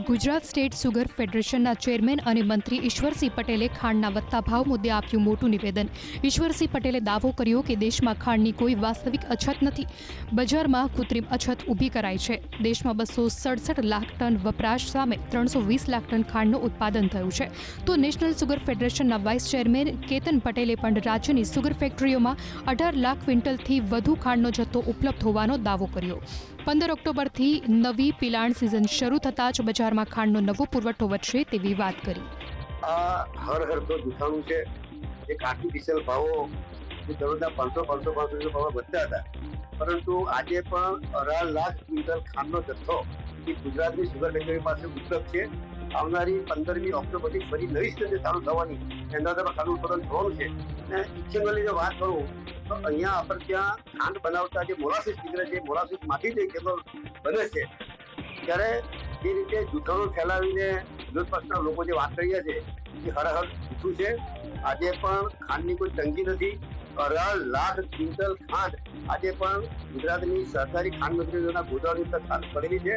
Gujarat state sugar ફેડરેશનના chairman અને મંત્રી ઈશ્વરસિંહ પટેલે ખાંડના વધતા ભાવ મુદ્દે આપ્યું મોટું નિવેદન। ઈશ્વરસિંહ પટેલે દાવો કર્યો કે દેશમાં ખાંડની કોઈ વાસ્તવિક અછત નથી, બજારમાં કૃત્રિમ અછત ઊભી કરાઈ છે। દેશમાં 267 લાખ ટન વપરાશ સામે 320 લાખ ટન ખાંડનું ઉત્પાદન થયું છે। તો નેશનલ સુગર ફેડરેશનના વાઇસ ચેરમેન કેતન પટેલે પણ રાજ્યની સુગર ફેક્ટરીઓમાં 18 લાખ ક્વિન્ટલથી વધુ ખાંડનો જથ્થો ઉપલબ્ધ હોવાનો દાવો કર્યો। 15 ઓક્ટોબરથી નવી પિલાણ સિઝન શરૂ થતાં જ બજારમાં ખાંડનો નવો પુરવઠો વધશે તેવી વાત કરી। હર તો જૂઠાણું છે। એક આર્ટિફિશિયલ ભાવો જે દરરોજના 500 ભાવો વધતા હતા, પરંતુ આજે પણ 18 લાખ ક્વિન્ટલ ખાંડનો જથ્થો એ ગુજરાતની સુગર ફેક્ટરી પાસે ઉપલબ્ધ છે। આવનારી 15મી ઓક્ટોબરથી ફરી નવી સિઝન ચાલુ થવાની, અમદાવાદમાં ખાંડનું ઉત્પાદન થવાનું છે। અને ઇથેનોલની જો વાત કરું તો અહીંયા આપણે ત્યાં ખાંડ બનાવતા જે મોલાસીસ નીકળે છે, મોલાસીસમાંથી જે ઇથેનોલ બને છે, ત્યારે જે રીતે જૂઠાણું ફેલાવીને વિરોધ પક્ષના લોકો જે વાત કરી રહ્યા છે એ ખરેખર જૂઠું છે। આજે પણ ખાંડની કોઈ તંગી નથી। 18 લાખ ક્વિન્ટલ ખાંડ આજે પણ ગુજરાતની સહકારી ખાંડ મંત્રીઓના ગોદામની અંદર ખાંડ પડેલી છે।